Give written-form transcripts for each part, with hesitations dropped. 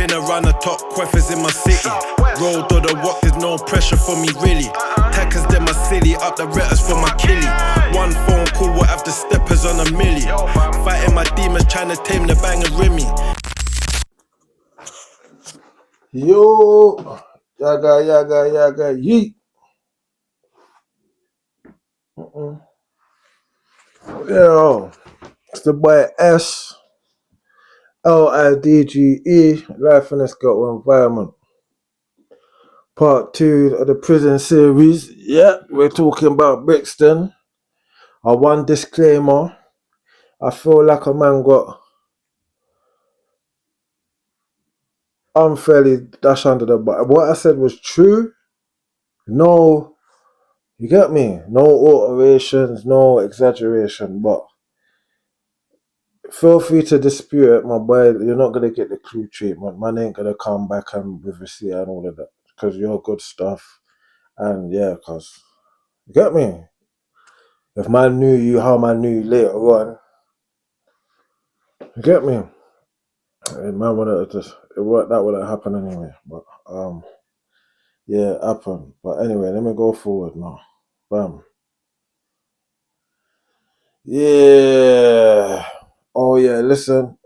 Been around the top queffers in my city. Road or the walk, there's no pressure for me really. Hackers, them my city, up the retters for my killie. One phone call will have the steppers on a milli. Fighting my demons, trying to tame the bang and rimmy. Yo, yaga, yeet. Yo, it's the boy SLIDGE, Life in a Scotland Environment. Part 2 of the prison series. Yeah, we're talking about Brixton. One disclaimer. I feel like a man got unfairly dashed under the bus. What I said was true. No, you get me? No alterations, no exaggeration, but feel free to dispute it, my boy. You're not gonna get the crew treatment. Man ain't gonna come back and with receipt and all of that because you're good stuff. And yeah, cause you get me. If man knew you, how man knew you later on, you get me. Man would have just that would have happened anyway. But yeah, it happened. But anyway, let me go forward now. Bam. Yeah. Oh yeah. Listen.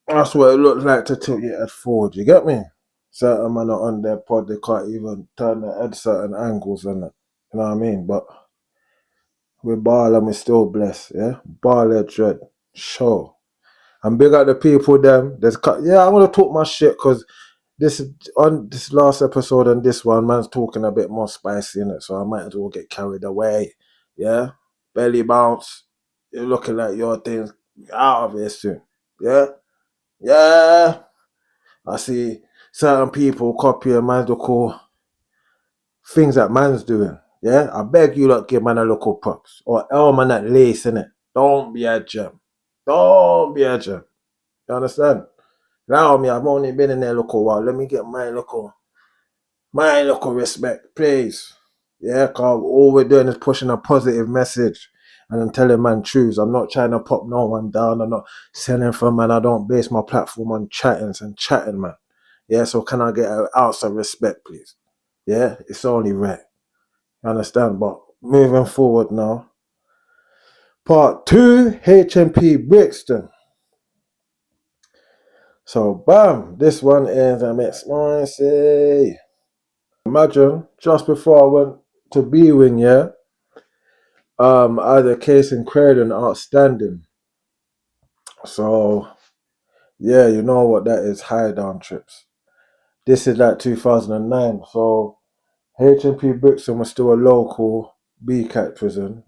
That's what it looks like to tilt your head forward. You get me? Certain men are on their pod, they can't even turn their head certain angles and that. You know what I mean? But we're ball and we're still blessed, yeah? Ball head dread. Sure. And big up the people them. Yeah, I'm gonna talk my shit because on this last episode and this one, man's talking a bit more spicy in it, so I might as well get carried away. Yeah? Belly bounce. You're looking like your thing's out of here soon. Yeah? Yeah. I see certain people copying man's local things that man's doing. Yeah, I beg you lot give man a local props. Or man that lace in it. Don't be a gem. Don't be a gem. You understand? Allow me, I've only been in there local while. Let me get my local respect, please. Yeah, cause all we're doing is pushing a positive message. And I'm telling man truths. I'm not trying to pop no one down. I'm not selling for man. I don't base my platform on chatting, man. Yeah, so can I get an ounce of respect, please? Yeah, it's only right. You understand? But moving forward now. Part 2, HMP Brixton. So, bam, this one is a mix spicy. Imagine, just before I went to B-Wing, yeah, I had a case in Croydon outstanding. So, yeah, you know what that is, high down trips. This is like 2009, so HMP Brixton was still a local BCAT prison,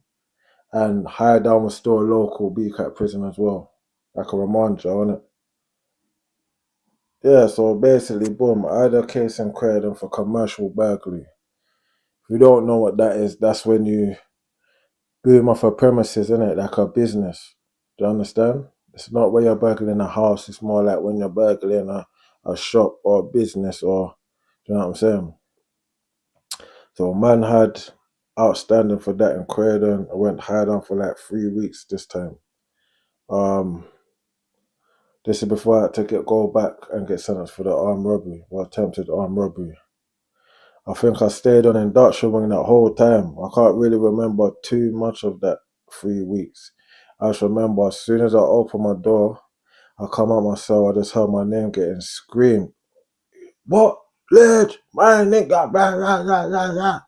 and High Down was still a local BCAT prison as well, like a remand jail, innit? Yeah, so basically, boom, I had a case in Croydon for commercial burglary. If you don't know what that is, that's when you boom off a premises, innit, like a business. Do you understand? It's not when you're burgling a house, it's more like when you're burgling a shop or a business, or, do you know what I'm saying? So man had outstanding for that in Croydon. I went high down for like 3 weeks this time. This is before I had to go back and get sentenced for the armed robbery, or attempted armed robbery. I think I stayed on induction that whole time. I can't really remember too much of that 3 weeks. I just remember as soon as I opened my door, I come out my cell, I just heard my name getting screamed. What? Ledge, my nigga, blah, blah, blah, blah, blah.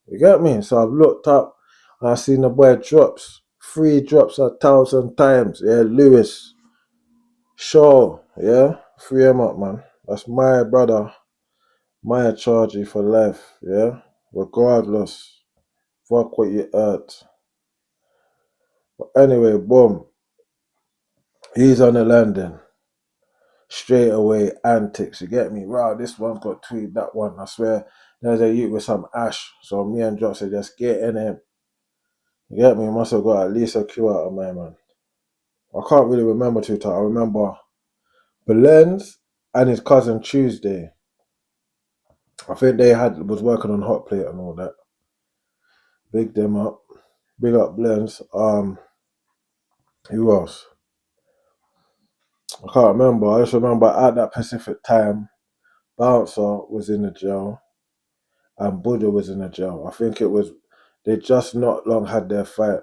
You get me? So I've looked up and I've seen the boy drops. 3 drops 1,000 times. Yeah, Lewis. Shaw. Yeah? Free him up, man. That's my brother. My charge for life. Yeah? Regardless. Fuck what you heard. But anyway, boom. He's on the landing. Straight away, antics. You get me? Wow, this one's got tweet, that one. I swear, there's a youth with some ash. So me and Josh said, just get in him. You get me? Must have got at least a Q out of my man. I can't really remember too tight. I remember Belenz and his cousin Tuesday. I think they was working on hot plate and all that. Big them up. Big up Blends. Who else? I can't remember. I just remember at that Pacific time, Bouncer was in the jail and Buddha was in the jail. I think it was, they just not long had their fight.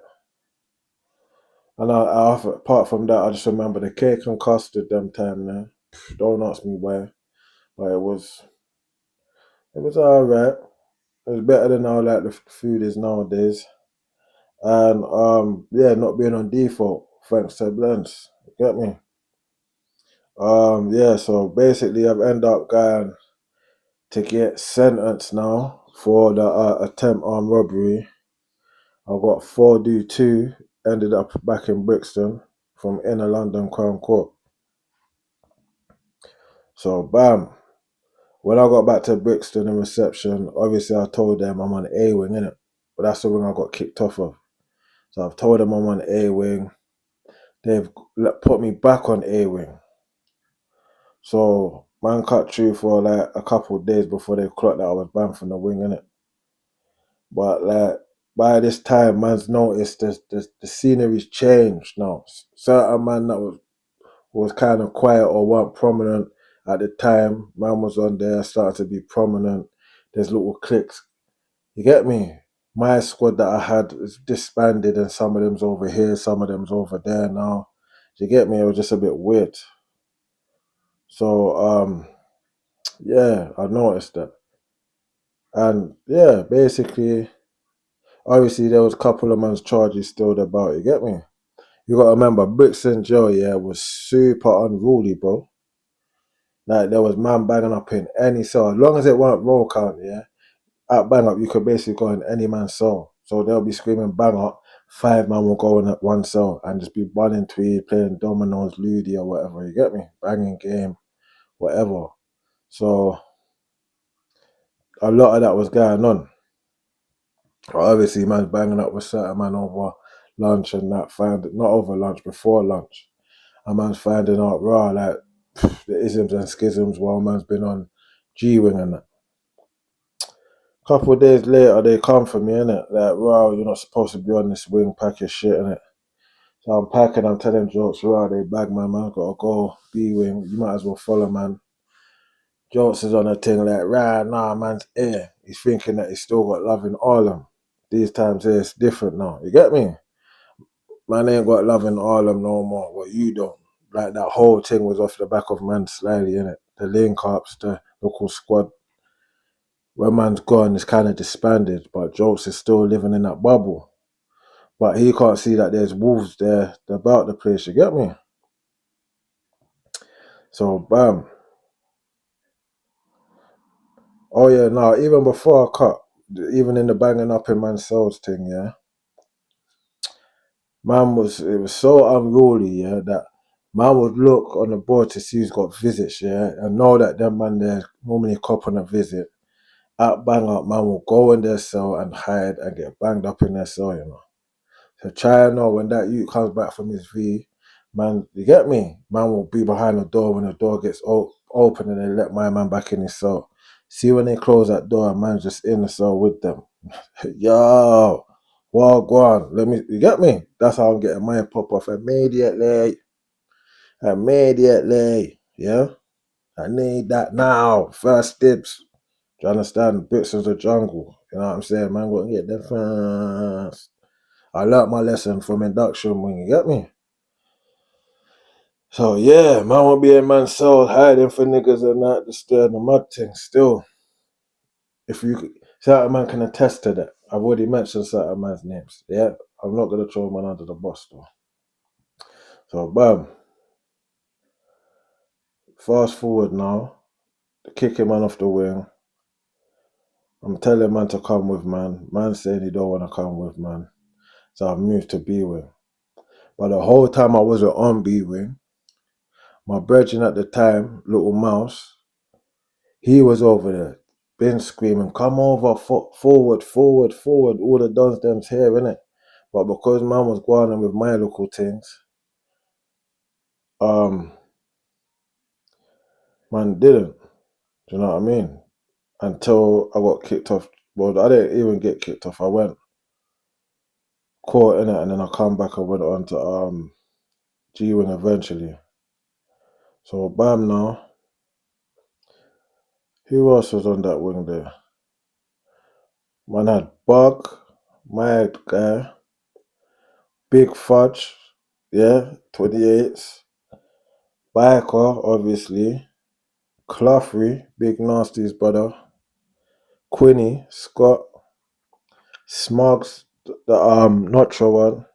And apart from that, I just remember the cake and custard them time there. Don't ask me why, but it was alright. It was better than how like the food is nowadays. And yeah, not being on default thanks to blends. You get me? Yeah, so basically I've ended up going to get sentenced now for the attempt armed robbery. I got 4-2, ended up back in Brixton from inner London Crown Court. So bam, when I got back to Brixton in reception, obviously I told them I'm on A wing, innit? But that's the wing I got kicked off of. So I've told them I'm on A wing. They've put me back on A wing. So man cut through for like a couple of days before they clocked that I was banned from the wing, innit? But like by this time, man's noticed the scenery's changed now. Certain man that was kind of quiet or weren't prominent at the time, man was on there, started to be prominent. There's little cliques. You get me? My squad that I had is disbanded and some of them's over here, some of them's over there now. You get me? It was just a bit weird. So yeah, I noticed that. And yeah, basically, obviously there was a couple of man's charges still about, you get me? You gotta remember, Brixton jail, yeah, was super unruly, bro. Like there was man banging up in any cell. As long as it weren't roll count, yeah, at bang up, you could basically go in any man's cell. So they'll be screaming bang up, 5 man will go in at one cell and just be running tweed, playing dominoes, ludi or whatever, you get me? Banging game, whatever. So a lot of that was going on. Obviously, man's banging up with certain man over lunch and that, not over lunch, before lunch. And man's finding out raw, like, the isms and schisms while man's been on G-Wing and that. Couple of days later, they come for me, innit? Like, raw, you're not supposed to be on this wing, pack your shit, innit? So I'm packing, I'm telling jokes, raw, they bag my man, gotta go, B-Wing, you might as well follow, man. Jokes is on a thing like, right, nah, man's here. He's thinking that he's still got love in Harlem. These times here, it's different now. You get me? Man ain't got love in Harlem no more. What you don't. Like that whole thing was off the back of man slyly, innit? The link ups, the local squad. When man's gone, it's kind of disbanded, but Jokes is still living in that bubble. But he can't see that there's wolves there about the place, you get me? So, bam. Oh, yeah, no, even before I cut, even in the banging up in man's cells thing, yeah, it was so unruly, yeah, that man would look on the board to see who's got visits, yeah, and know that them man there normally cop on a visit. At bang up, man will go in their cell and hide and get banged up in their cell, you know. So try and know when that youth comes back from his V, man, you get me? Man will be behind the door when the door gets open and they let my man back in his cell. See when they close that door, and man's just in the cell with them. Yo, well, go on. You get me? That's how I'm getting mine pop off immediately. Immediately. Yeah? I need that now. First dibs. Do you understand? Brixton's the jungle. You know what I'm saying? Man, go and get them first. I learnt my lesson from induction when you get me. So yeah, man won't be in man's cell hiding for niggas and that, just doing the mud thing still. If you certain man can attest to that. I've already mentioned certain man's names. Yeah. I'm not gonna throw man under the bus though. So bam. Fast forward now. Kicking man off the wing. I'm telling man to come with man. Man saying he don't wanna come with man. So I've moved to B wing. But the whole time I wasn't on B wing, my brethren at the time, little mouse, he was over there, been screaming, come over, forward, forward, forward. All the dons them's here, innit? But because man was going on with my local things, man didn't. Do you know what I mean? Until I got kicked off. Well, I didn't even get kicked off. I went caught in it, and then I come back and went on to G-Wing eventually. So bam now. Who else was on that wing there? Man had Bug, my guy, Big Fudge, yeah, 28s. Biker, obviously. Cloughy, Big Nasty's brother. Quinny, Scott, Smugs, the Notro one,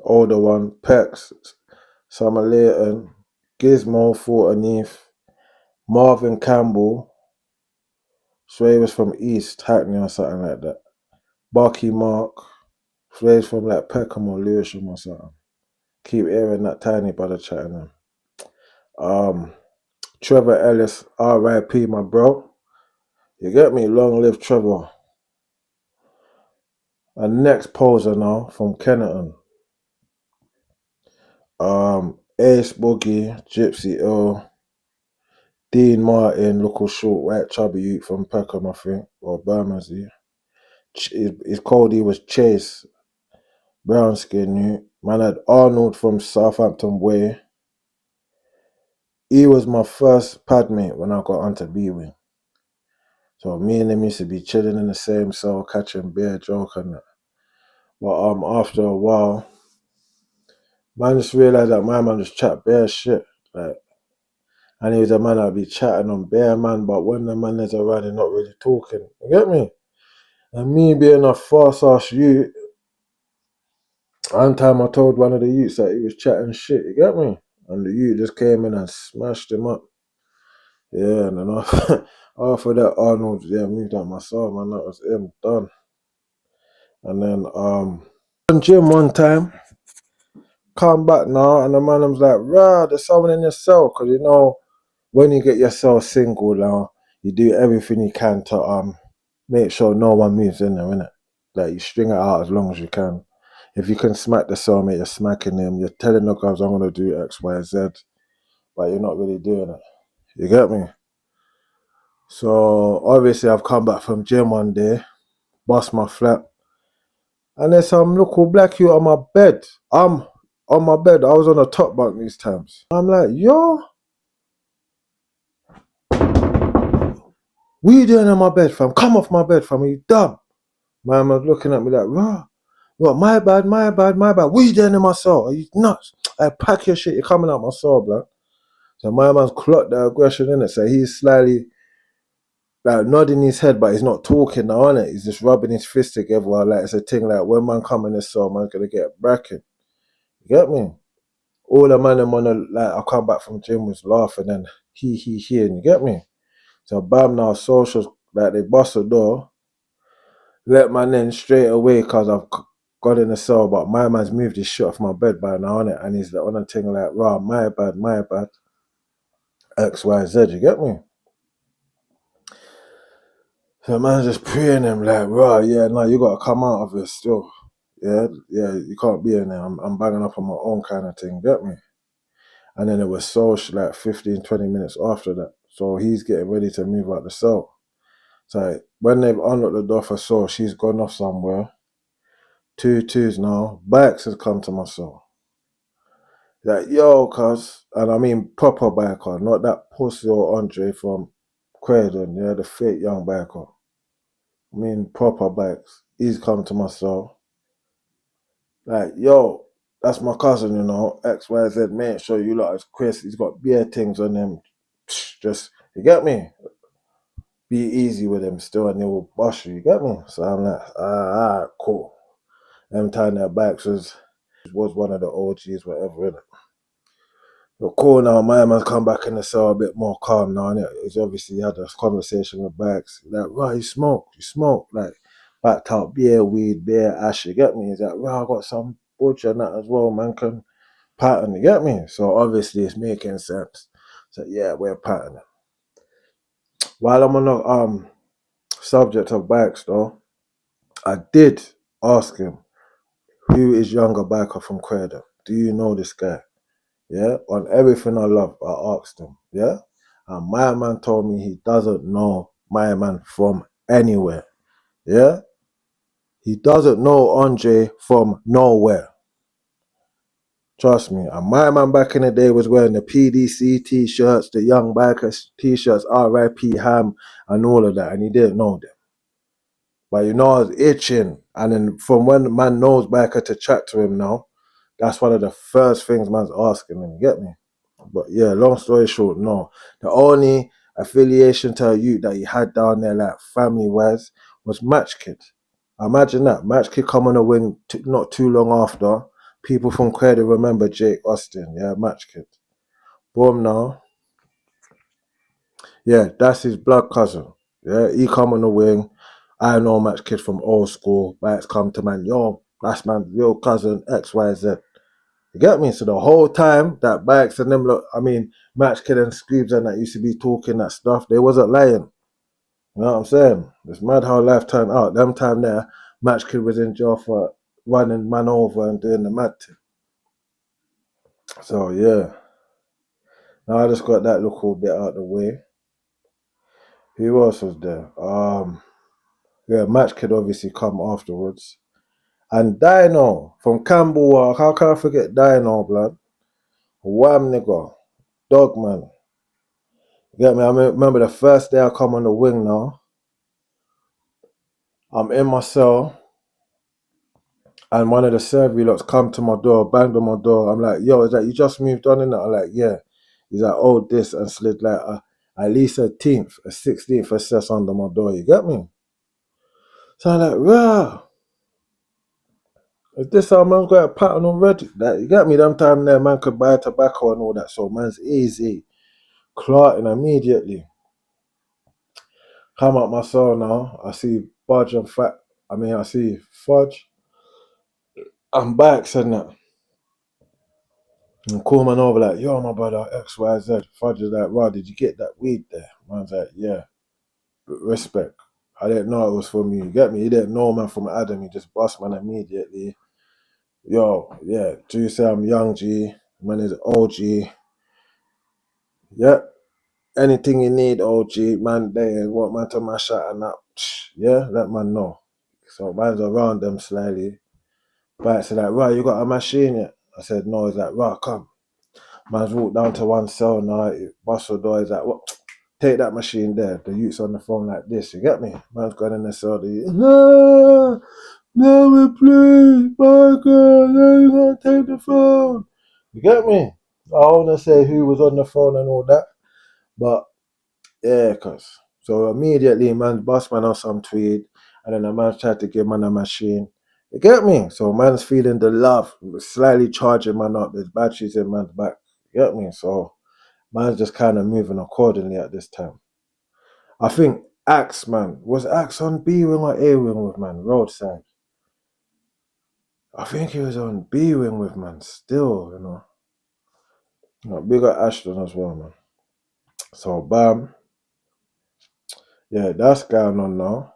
older one, Pex, Summer Layton, Gizmo, Fortaneath, Marvin Campbell, Sway was from East Hackney or something like that. Barky Mark, Sway's from like Peckham or Lewisham or something. Keep hearing that tiny brother chatting them. Trevor Ellis, R.I.P. my bro. You get me? Long live Trevor. And next poser now from Kennerton. Ace Boogie, Gypsy Earl, Dean Martin, local short, white chubby youth from Peckham, I think, or Bermondsey. His Cody was Chase, brown skin youth. Man had Arnold from Southampton Way. He was my first pad mate when I got onto B-Wing. So me and him used to be chilling in the same cell, catching beer, joke and that. But after a while, man just realised that my man just chat bare shit. Like, and he was a man I'd be chatting on bare man, but when the man is around, he's not really talking. You get me? And me being a fast ass youth, one time I told one of the youths that he was chatting shit, you get me? And the youth just came in and smashed him up. Yeah, and then after that, Arnold, yeah, moved out my soul, man. That was him, done. And then on gym one time, come back now, and the man was like, rah, there's someone in your cell, because you know, when you get your cell single now, you do everything you can to make sure no one moves in there, innit? Like you string it out as long as you can. If you can smack the cellmate, you're smacking him. You're telling the guys I'm gonna do X, Y, Z, but you're not really doing it. You get me? So obviously I've come back from gym one day, bust my flat, and there's some local black you on my bed. I'm on my bed. I was on the top bunk these times. I'm like, yo, what you doing on my bed, fam? Come off my bed, fam. Are you dumb? My man was looking at me like, rah. What, my bad, my bad, my bad. What you doing in my cell? Are you nuts? I pack your shit, you're coming out my cell, blood. So my man's clocked the aggression in it. So he's slightly like nodding his head, but he's not talking now, innit? He's just rubbing his fist together. Like it's a thing like when man come in this cell, man's gonna get bracking. You get me? All the man and wanna like I come back from gym was laughing and he and you get me? So bam now socials like they bust the door, let man in straight away because I've got in the cell, but my man's moved his shit off my bed by now, innit? And he's like on a thing like, rah, my bad, X, Y, Z, you get me? So man's just praying him like, rah, yeah, no, you gotta come out of it still. Yeah, you can't be in there. I'm banging up on my own kind of thing, get me? And then it was social like 15, 20 minutes after that. So he's getting ready to move out the cell. So when they've unlocked the door for Soul, she's gone off somewhere. 2-2s now. Bikes has come to my cell. Like, yo, cuz, and I mean proper biker, not that pussy or Andre from Croydon, yeah, the fake young biker. I mean proper bikes. He's come to my cell. Like, yo, that's my cousin, you know, XYZ, mate, show you lot as Chris. He's got beer things on him. Just, you get me? Be easy with him still and they will bust you get me? So I'm like, alright, cool. Them time their bikes was one of the OGs, whatever, innit? But cool now, my man's come back in the cell a bit more calm now, innit? He's obviously had this conversation with Bags. Like, right, you smoke. Like, backed out beer, weed, beer, ash, you get me? He's like, right, I got some butcher and that as well, man, can pattern, you get me? So obviously it's making sense. So yeah, we're patterning. While I'm on the subject of bikes though, I did ask him, who is younger biker from Croydon? Do you know this guy? Yeah, on everything I love, I asked him. Yeah, and my man told me he doesn't know my man from anywhere. Yeah, he doesn't know Andre from nowhere. Trust me. And my man back in the day was wearing the PDC t-shirts, the Young Bikers t-shirts, RIP Ham, and all of that. And he didn't know them. But you know, I was itching. And then from when the man knows Biker to chat to him now, that's one of the first things man's asking him. You get me? But yeah, long story short, no. The only affiliation to a youth that he had down there, like family-wise, was Match Kid. Imagine that. Match Kid come on the wing not too long after. People from Credit remember Jake Austin. Yeah, Match Kid. Boom now. Yeah, that's his blood cousin. Yeah, he come on the wing. I know Match Kid from old school. Bikes come to man, yo, that's my real cousin, XYZ. You get me? So the whole time that Bikes and them look, I mean, Match Kid and Scoobs and that used to be talking that stuff, they wasn't lying. You know what I'm saying? It's mad how life turned out. Them time there, Match Kid was in jail for running man over and doing the mad thing. So yeah. Now I just got that little bit out the way. Who else was there? Yeah, Match Kid obviously come afterwards. And Dino from Campbell, how can I forget Dino, blood? Wham nigga. Dog man. You get me? I remember the first day I come on the wing now. I'm in my cell. And one of the survey lots come to my door, banged on my door. I'm like, yo, is that you just moved on in that? I'm like, yeah. He's like, oh, this, and slid like at least a 16th assess under my door. You get me? So I'm like, rah. Is this how man got a pattern already? That you get me? Them time there, man could buy tobacco and all that. So man's easy. Clarting immediately. Come up my cell now. I see Budge and Fat. I see Fudge. I'm back, said that. And call man over like, yo, my brother, XYZ. Fudge is like, wow, did you get that weed there? Man's like, yeah. Respect. I didn't know it was from you. You get me? He didn't know man from Adam. He just bust man immediately. Yo, yeah. Do you say I'm young G? Man is OG. Yeah. Anything you need, OG, man, there, what man to my shot and that. Yeah, let man know. So man's around them slightly. But said like, right, you got a machine yet? I said, no. He's like, right, come. Man's walked down to one cell now, bust the door, he's like, what? Take that machine there. The youth's on the phone like this, you get me? Man's going in the cell, no, please, my God, no, you gonna take the phone. You get me? I wanna say who was on the phone and all that, but yeah, cuz. So immediately, man, boss man on some tweed, and then the man tried to give man a machine. You get me? So man's feeling the love, slightly charging man up. There's batteries in man's back. You get me? So man's just kind of moving accordingly at this time. I think Axe, man, was Axe on B wing or A wing with man? Roadside. I think he was on B wing with man. Still, you know. Big up Ashton as well, man. So bam, yeah, that's going on now.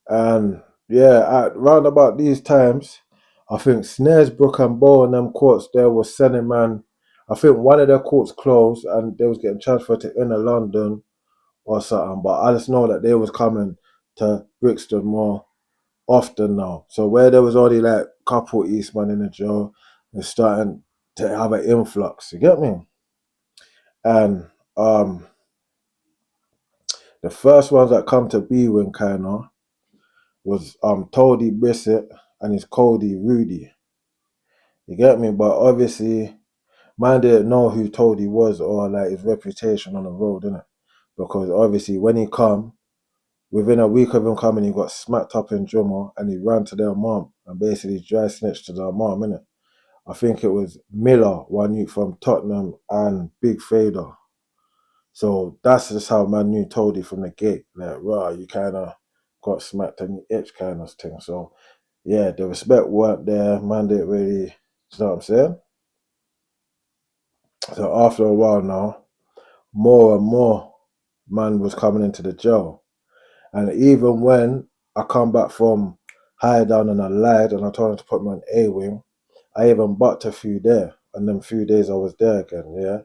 And yeah, at round about these times, I think Snaresbrook and Bow and them courts there was sending man. I think one of their courts closed and they was getting transferred to inner London or something. But I just know that they was coming to Brixton more often now. So where there was already like a couple Eastman in the jail, they're starting to have an influx. You get me? And the first ones that come to B wing kind of was Toady Brissett and his Cody Rudy. You get me? But obviously, man didn't know who Toady was or like his reputation on the road, innit? Because obviously when he come, within a week of him coming, he got smacked up in Drummer and he ran to their mom and basically dry snitched to their mom, innit? I think it was Miller, one youth from Tottenham, and Big Fader. So that's just how man knew Toady from the gate. Like, raw, you kind of got smacked and you itch kind of thing. So yeah, the respect weren't there. Man didn't really, you know what I'm saying? So after a while now, more and more man was coming into the jail. And even when I come back from high down and I lied and I told him to put me on A wing, I even bucked a few there. And then few days I was there again, yeah.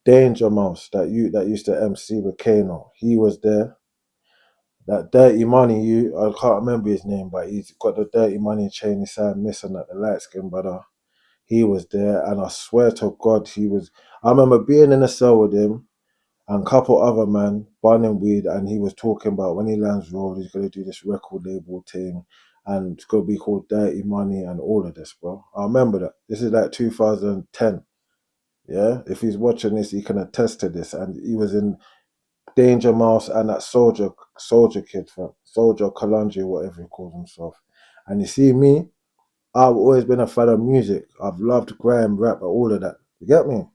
Danger Mouse, that used to MC with Kano, he was there. That Dirty Money, I can't remember his name, but he's got the Dirty Money chain, he signed missing at the light skin brother. he was there, and I swear to God, he was. I remember being in a cell with him and a couple other men burning weed, and he was talking about when he lands road, he's gonna do this record label thing, and it's gonna be called Dirty Money and all of this, bro. I remember that. This is like 2010. Yeah, if he's watching this, he can attest to this. And he was in Danger Mouse and that soldier kid, fam. Soldier Kalonji, whatever he calls himself. And you see me, I've always been a fan of music. I've loved grime, rap, and all of that. You get me?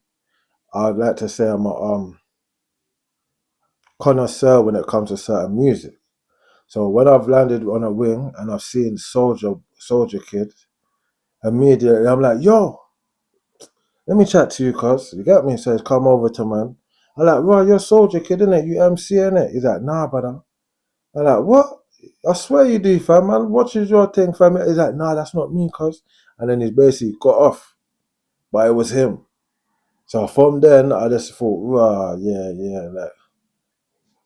I'd like to say I'm a connoisseur when it comes to certain music. So when I've landed on a wing and I've seen Soldier Kid, immediately I'm like, yo, let me chat to you, cuz. You get me? So he's come over to man. I'm like, right, you're Soldier Kid, innit? You MC, innit? He's like, nah, brother. I'm like, what? I swear you do, fam, man. What is your thing, fam? He's like, nah, that's not me, cuz. And then he's basically got off. But it was him. So from then, I just thought, rah, yeah, like,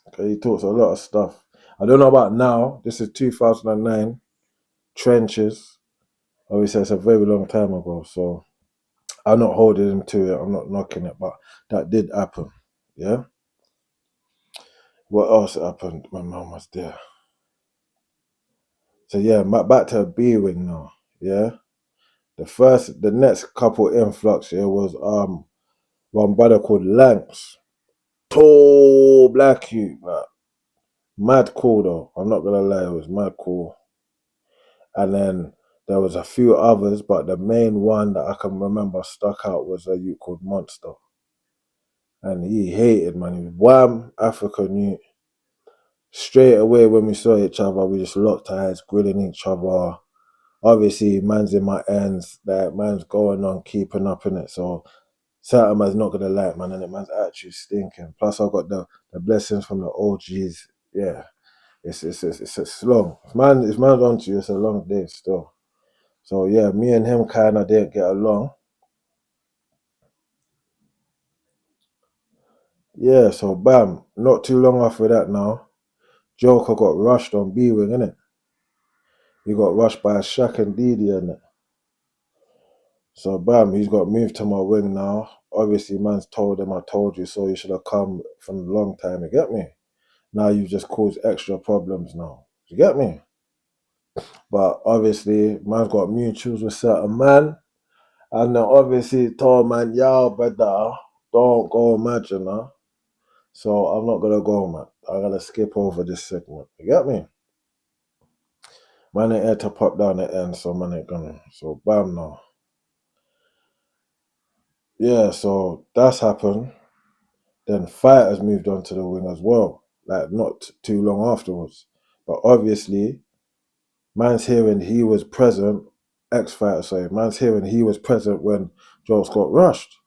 okay, he talks a lot of stuff. I don't know about now. This is 2009. Trenches. Obviously, it's a very long time ago. So I'm not holding him to it. I'm not knocking it. But that did happen. Yeah? What else happened when mum was there? So yeah, back to B Wing now. Yeah? The next couple influx here was one brother called Lanks. Tall black you, like, mad cool though. I'm not gonna lie, it was mad cool. And then there was a few others, but the main one that I can remember stuck out was a youth called Monster. And he hated, man. He was wham, African youth. Straight away when we saw each other, we just locked eyes, grilling each other. Obviously, man's in my ends, like man's going on, keeping up in it. So certain man's not gonna like, man, and it man's actually stinking. Plus, I got the blessings from the OGs. Yeah, it's long. If man's onto you, it's a long day still. So yeah, me and him kind of didn't get along. Yeah, so bam, not too long after that now, Joker got rushed on B Wing, innit? He got rushed by Shaq and Didi, innit? So bam, he's got moved to my wing now. Obviously, man's told him I told you so. You should have come from a long time. You get me? Now you've just caused extra problems now. You get me? But obviously, man's got mutuals with certain man. And then obviously told man, yo, brother, don't go mad, you know. So I'm not gonna go, man. I'm gonna skip over this segment. You get me? Man ain't here to pop down the end, so man ain't gonna. So bam now. Yeah, so that's happened. Then Fighters moved on to the wing as well. Like not too long afterwards. But obviously, man's hearing he was present, ex-fighter, sorry, man's hearing he was present when Jokes got rushed.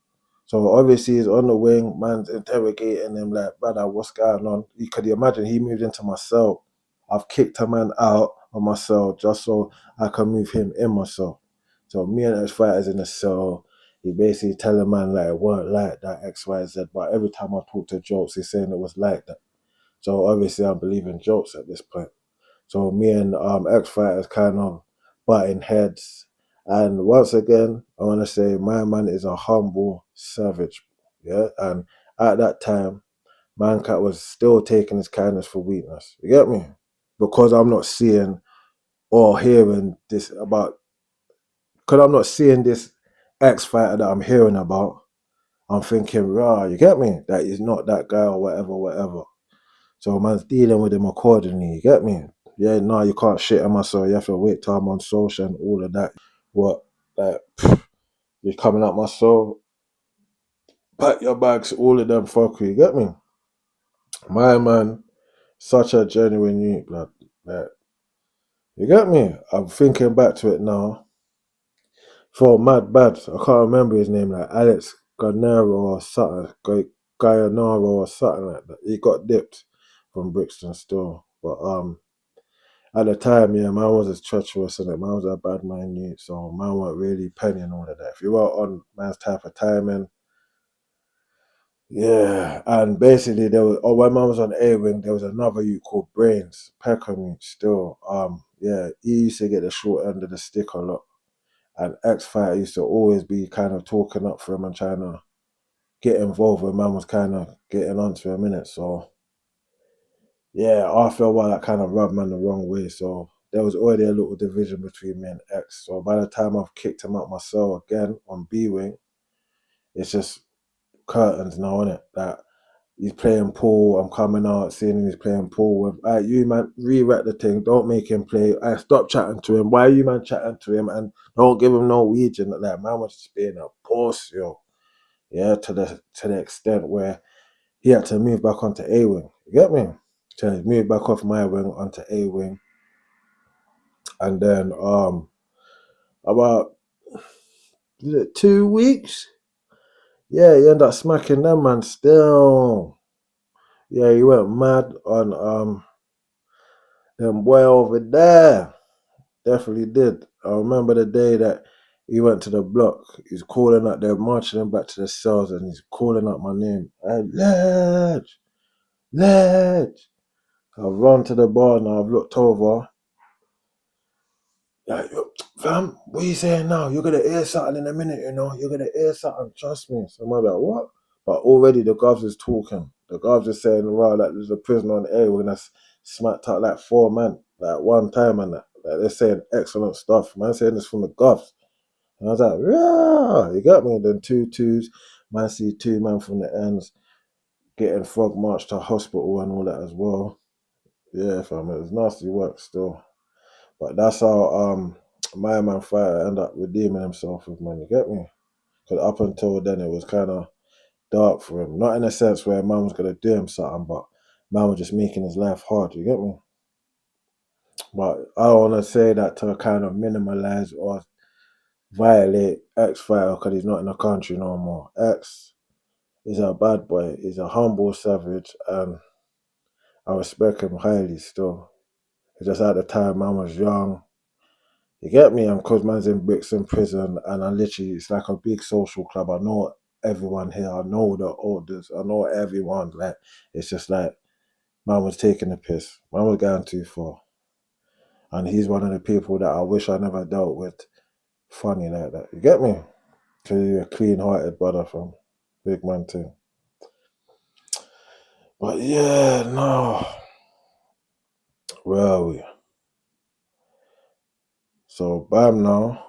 So obviously he's on the wing, man's interrogating him like, brother, what's going on? Could you imagine he moved into my cell? I've kicked a man out of my cell just so I can move him in my cell. So me and ex-fighters in the cell, he basically telling man like it weren't like that, X, Y, Z. But every time I talk to Jokes, he's saying it was like that. So obviously I'm believing Jokes at this point. So me and ex-fighters kind of butting heads. And once again, I want to say my man is a humble savage. Yeah. And at that time, Mancat was still taking his kindness for weakness. You get me? Because I'm not seeing or hearing this about, because I'm not seeing this ex-fighter that I'm hearing about, I'm thinking, rah, you get me? That he's not that guy or whatever. So man's dealing with him accordingly, you get me? Yeah, no, you can't shit on myself. You have to wait till I'm on social and all of that. What, like, you're coming out my soul, pack your bags, all of them fuck you get me? My man, such a genuine youth, blood. Like, you get me? I'm thinking back to it now. Felt mad bad. I can't remember his name, like Alex Garnero or something, Guyanaro or something like that. He got dipped from Brixton still. But at the time, yeah, man was as treacherous and man was a bad man youth, so man weren't really penning all of that. If you were on man's type of timing, yeah. And basically there was when man was on A Wing, there was another youth called Brains, Peckham youth still. Yeah, he used to get the short end of the stick a lot. And X-Fighter used to always be kind of talking up for him and trying to get involved when man was kind of getting onto him, innit? So, yeah, after a while, that kind of rubbed man the wrong way. So, there was already a little division between me and X. So, by the time I've kicked him out my cell again on B-Wing, it's just curtains now, innit? That he's playing pool, I'm coming out, seeing him, he's playing pool with, you man, re-write the thing, don't make him play. I stop chatting to him. Why are you man chatting to him? And don't give him Norwegian. Like, man was just being a boss, yo. Yeah, to the extent where he had to move back onto A wing. You get me? So he moved back off my wing onto A wing. And then about 2 weeks, yeah, he ended up smacking them man still. Yeah, he went mad on them boy over there. Definitely did. I remember the day that he went to the block. He's calling out, they're marching him back to the cells, and he's calling out my name. Ledge, Ledge. I've run to the bar now. I've looked over. Like, fam, what are you saying now? You're gonna hear something in a minute, you know. You're gonna hear something. Trust me. So I'm like, what? But already the guards is talking. The guards is saying, wow, like there's a prisoner on the air. We're gonna smacked out like 4 men, like one time, and that. Like, they're saying excellent stuff. Man saying this from the guards. And I was like, yeah, you got me. Then 2-2s, man see 2 men from the ends getting frog marched to hospital and all that as well. Yeah, fam, it was nasty work still. But that's how my man fighter ended up redeeming himself with, man. You get me? Because up until then it was kind of dark for him. Not in a sense where man was gonna do him something, but man was just making his life hard. You get me? But I don't want to say that to kind of minimalize or violate X fighter because he's not in the country no more. X is a bad boy. He's a humble savage, and I respect him highly still. It's just at the time man was young. You get me? And because man's in Brixton prison, and I literally, it's like a big social club. I know everyone here. I know the orders. I know everyone. Like, it's just like, man was taking the piss. Man was going too far. And he's one of the people that I wish I never dealt with funny like that. You get me? Because he's a clean-hearted brother from big man thing. But yeah, no. Where are we? So, bam now.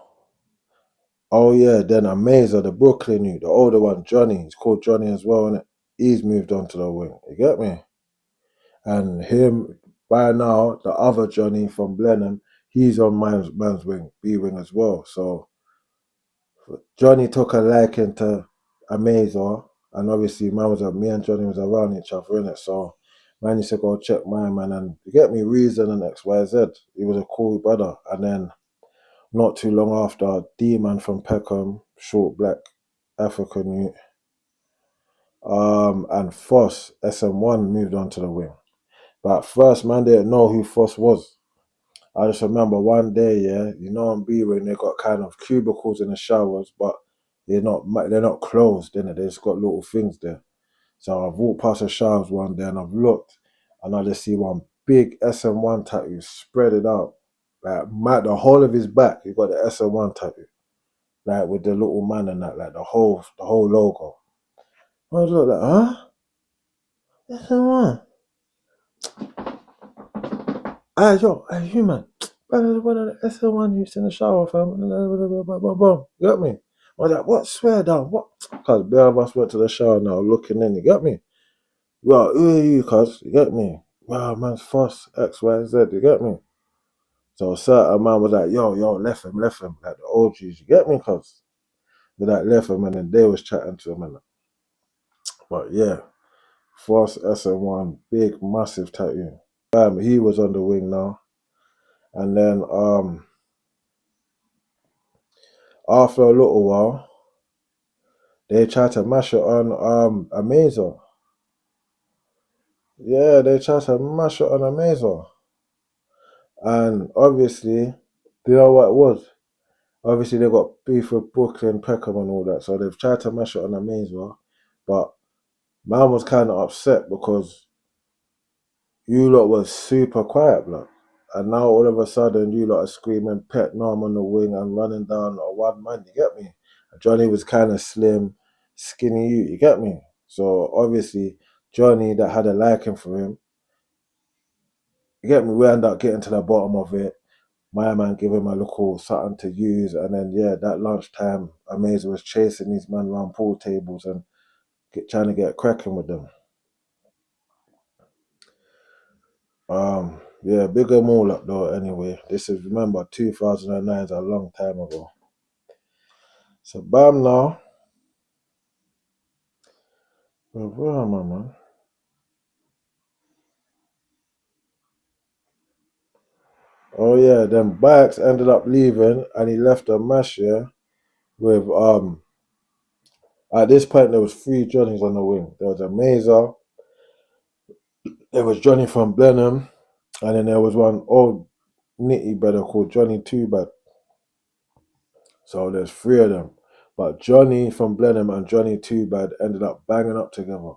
Oh yeah, then Amazer, the Brooklyn youth, the older one, Johnny. He's called Johnny as well, innit? He's moved on to the wing. You get me? And him, by now, the other Johnny from Blenheim, he's on man's wing, B wing as well. So Johnny took a liking to Amazer, and obviously me and Johnny was around each other, innit? So man used to go check my man, and you get me, Reason and XYZ. He was a cool brother. And then not too long after, D-Man from Peckham, short black African youth, and Foss, SM1, moved on to the wing. But at first, man didn't know who Foss was. I just remember one day, yeah, you know, on B wing they got kind of cubicles in the showers, but they're not closed, innit? They just got little things there. So I've walked past the showers one day and I've looked, and I just see one big SM1 tattoo spread it out. Like the whole of his back, he got the SM1 tattoo. Like with the little man and that, like the whole logo. I was like, huh? SM1. Hey, you man. One of the SM1 who's in the shower, fam. You got me? I was like, what? Swear down, what? Because both of us went to the shower now, looking in, you got me? Well, who are you, cuz? You get me? Wow, man's Foss, X, Y, Z, you get me? So a certain man was like, yo, left him, like the OGs, you get me, cuz? They like left him and then they was chatting to him and that. But yeah, Foss, SM1, big, massive tattoo. He was on the wing now. And then after a little while, they tried to mash it on Amazer. Yeah, they tried to mash it on Amazer. And obviously, do you know what it was? Obviously, they got beef with Brooklyn, Peckham and all that. So they've tried to mash it on Amazer. But man was kind of upset because you lot was super quiet, blood. And now all of a sudden you lot are screaming pet Norm on the wing and running down a one man, you get me? Johnny was kind of slim, skinny you get me? So obviously Johnny that had a liking for him, you get me? We end up getting to the bottom of it. My man give him a little something to use, and then yeah, that lunchtime Amazer was chasing these men around pool tables and trying to get cracking with them. Yeah, big 'em all up though. Anyway, this is remember 2009 is a long time ago. So bam now, where am I, man? Oh yeah, then Bikes ended up leaving, and he left a mash here with At this point, there was three Johnnies on the wing. There was a Mazer, there was Johnny from Blenheim, and then there was one old nitty brother called Johnny Two Bad. So there's three of them. But Johnny from Blenheim and Johnny Two Bad ended up banging up together.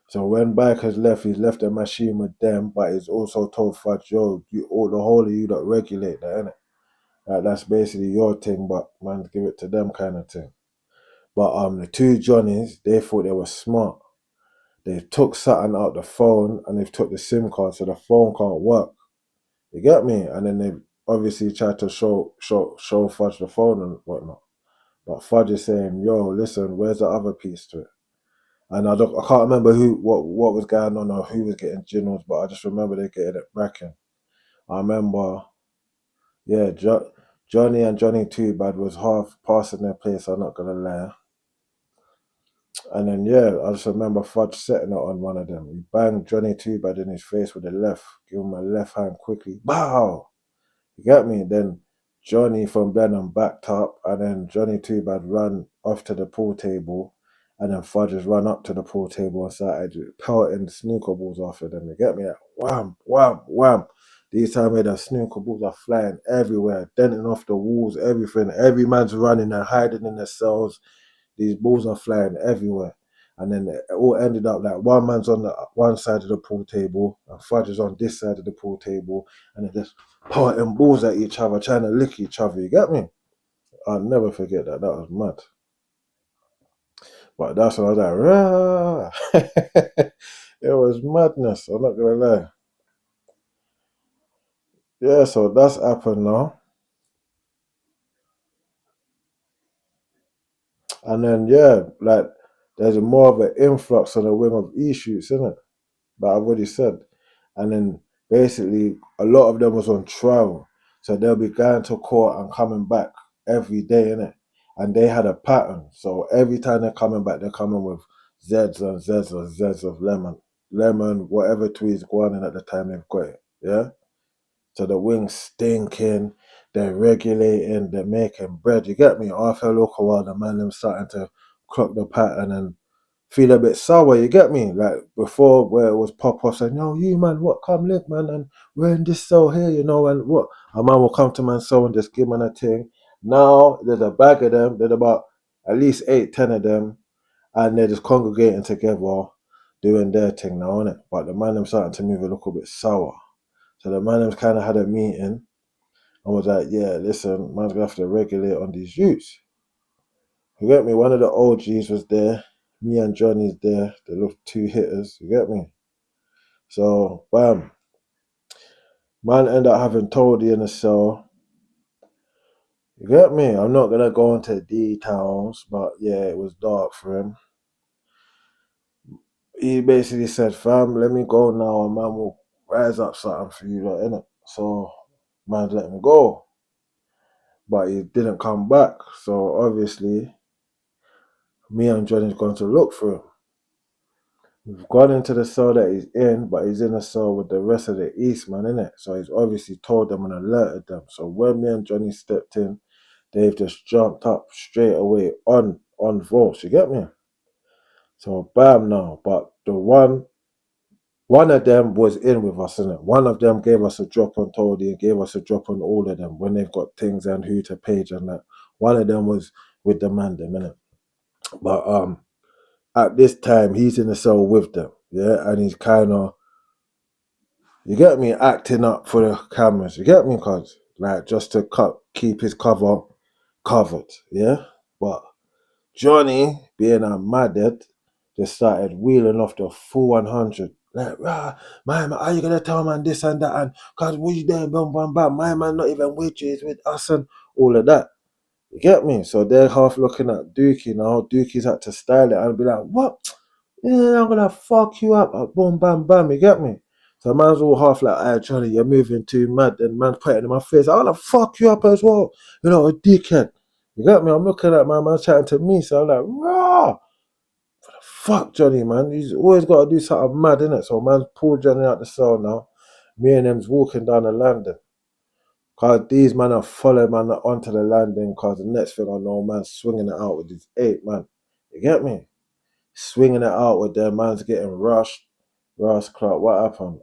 So when Bikers left, he's left a machine with them, but he's also told Fudge, yo, all the whole of you that regulate that, innit? Like, that's basically your thing, but man, give it to them kind of thing. But the two Johnnies, they thought they were smart. They took something out the phone and they've took the SIM card, so the phone can't work. You get me? And then they obviously tried to show Fudge the phone and whatnot. But Fudge is saying, "Yo, listen, where's the other piece to it?" And I can't remember what was going on or who was getting ginnels, but I just remember they getting it bracking. I remember, yeah, Johnny and Johnny Two Bad was half passing their place. I'm not gonna lie. And then yeah, I just remember Fudge setting it on one of them. He banged Johnny Two Bad in his face with the left, give him a left hand quickly. Bow! You get me? Then Johnny from Blenheim backed up, and then Johnny Two Bad ran off to the pool table, and then Fudge just ran up to the pool table and started pelting snooker balls after them. You get me? Like, wham, wham, wham. These time the snooker balls are flying everywhere, denting off the walls, everything. Every man's running and hiding in their cells. These balls are flying everywhere. And then it all ended up like one man's on the one side of the pool table and Fudge is on this side of the pool table, and they're just pointing balls at each other, trying to lick each other. You get me? I'll never forget that. That was mad. But that's when I was like, rah! It was madness. I'm not gonna lie. Yeah, so that's happened now. And then yeah, like there's more of an influx on the wing of E-shoots, isn't it? That I've already said. And then basically a lot of them was on trial. So they'll be going to court and coming back every day, innit? And they had a pattern. So every time they're coming back, they're coming with Zeds and Zeds and Zeds of lemon. Lemon, whatever tweets going in at the time they've got it. Yeah? So the wings stinking, they're regulating, they're making bread. You get me? After a little while, the man them starting to clock the pattern and feel a bit sour, you get me? Like before where it was pop off saying, "No, you man, what come lick, man, and we're in this cell here, you know, and what a man will come to man cell and just give man a thing." Now there's a bag of them, there's about at least 8, 10 of them, and they're just congregating together, doing their thing now, innit? But the man them starting to move a little bit sour. So the man them kinda had a meeting and was like, yeah, listen, man's gonna have to regulate on these youths. You get me? One of the OGs was there. Me and Johnny's there. The little two hitters. You get me? So, bam. Man ended up having Toadie in the cell. You get me? I'm not going to go into details, but yeah, it was dark for him. He basically said, fam, let me go now and man will rise up something for you, like, innit? So, man let me go. But he didn't come back. So, obviously, me and Johnny's going to look for him. We've gone into the cell that he's in, but he's in a cell with the rest of the Eastman, innit? So he's obviously told them and alerted them. So when me and Johnny stepped in, they've just jumped up straight away on votes. You get me? So bam now. But the one of them was in with us, innit? One of them gave us a drop on Toadie and gave us a drop on all of them when they've got things and who to page and that. One of them was with the man, them, innit? But at this time he's in the cell with them, yeah, and he's kind of You get me? Acting up for the cameras. You get me? Cause like just to keep his cover covered. Yeah, but Johnny, being a madhead, just started wheeling off the full 100. Like, man, how you gonna tell man this and that? And cause what you doing? Bam, bam, bam. My man not even with you, he's with us and all of that. You get me? So they're half looking at Dookie now. Dookie's had to style it and be like, what? Yeah, I'm gonna fuck you up. Boom, bam, bam. You get me? So man's all half like, hey, Johnny, you're moving too mad. And man's putting in my face, I'm gonna fuck you up as well. You know, a dickhead. You get me? I'm looking at my man chatting to me. So I'm like, raw. Fuck Johnny, man. He's always got to do something mad, innit? So man's pulled Johnny out the cell now. Me and him's walking down the landing. Cause these man are following man onto the landing. Cause the next thing I know, man's swinging it out with his 8, man. You get me? Swinging it out with them, man's getting rushed. Ross Clark, what happened?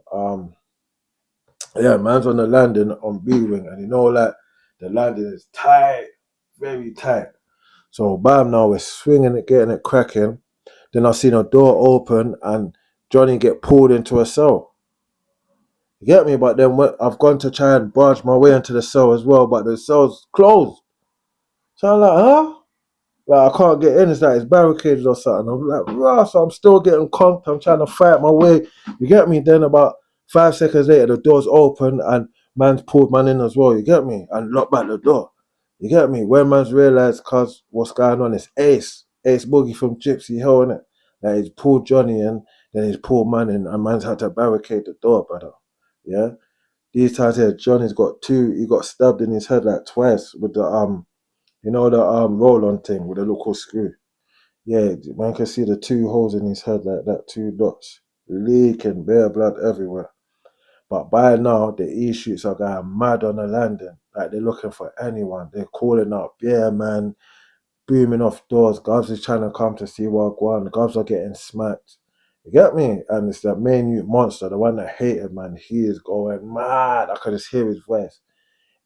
Yeah, man's on the landing on B wing, and you know, like the landing is tight, very tight. So bam, now we're swinging it, getting it cracking. Then I seen a door open and Johnny get pulled into a cell. You get me? But then I've gone to try and barge my way into the cell as well, but the cell's closed. So I'm like, huh? Like, I can't get in. It's like it's barricaded or something. I'm like, rah, so I'm still getting conked. I'm trying to fight my way. You get me? Then about 5 seconds later, the door's open and man's pulled man in as well. You get me? And locked back the door. You get me? When man's realised, cause what's going on is Ace Boogie from Gypsy Hill, innit? Like, he's pulled Johnny in, then he's pulled man in, and man's had to barricade the door, brother. Yeah? These times here, Johnny's got he got stabbed in his head like twice with the you know the roll-on thing with the local screw. Yeah, man can see the 2 holes in his head like that, 2 dots, leaking, bare blood everywhere. But by now, the E-shoots are going mad on the landing. Like, they're looking for anyone. They're calling out, yeah, man, booming off doors. Gubs is trying to come to see what going on. Gubs are getting smacked. You get me? And it's that main youth monster, the one that hated, man. He is going mad. I could just hear his voice.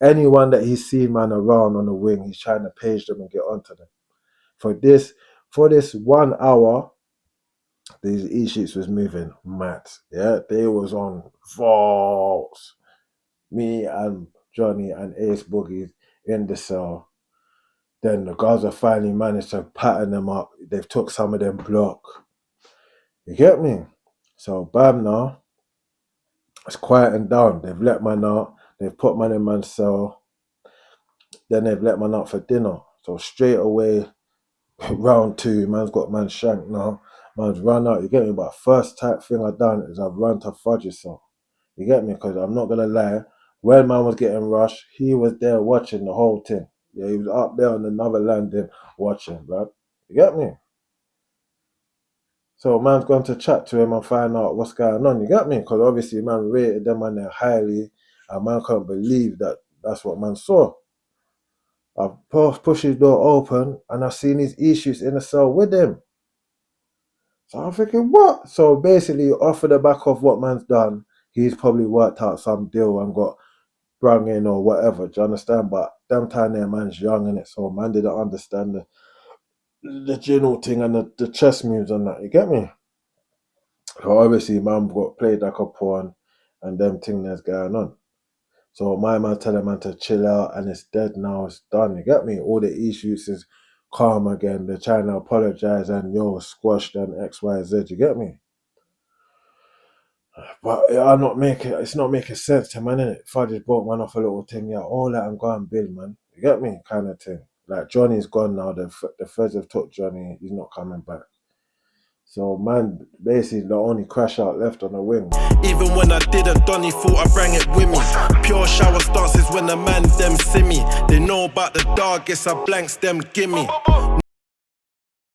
Anyone that he's seen, man, around on the wing, he's trying to page them and get onto them. For this 1 hour, these E-sheets was moving mad. Yeah, they was on vaults. Me and Johnny and Ace Boogie in the cell. Then the guards have finally managed to pattern them up. They've took some of them block. You get me? So bam now, it's quieting down. They've let man out. They've put man in man's cell. Then they've let man out for dinner. So straight away, round 2, man's got man shanked now. Man's run out. You get me? But first type thing I done is I've run to Fudge yourself. You get me? Because I'm not gonna lie. When man was getting rushed, he was there watching the whole thing. Yeah, he was up there on another landing watching, blood. You get me? So man's going to chat to him and find out what's going on. You get me? Because obviously man rated them man there highly, and man can't believe that that's what man saw. I pushed his door open and I seen his issues in the cell with him. So I'm thinking, what? So basically, off of the back of what man's done, he's probably worked out some deal and got brung in or whatever. Do you understand? But them time there, man's young in it, so man didn't understand the general thing and the chess moves and that. You get me? So obviously, man got played like a pawn and them thing that's going on. So my man telling man to chill out and it's dead now, it's done. You get me? All the issues is calm again. They're trying to apologize and squashed and XYZ. You get me? But it's not making sense to man, innit? If I just brought man off a little thing, yeah, all that and go and build, man. You get me? Kind of thing. Like Johnny's gone now. The feds have took Johnny. He's not coming back. So man, basically the only crash out left on the wing. Even when I did a Donny, thought I bring it with me. Pure shower stances when the man them see me. They know about the dog, guess I blanks them gimme.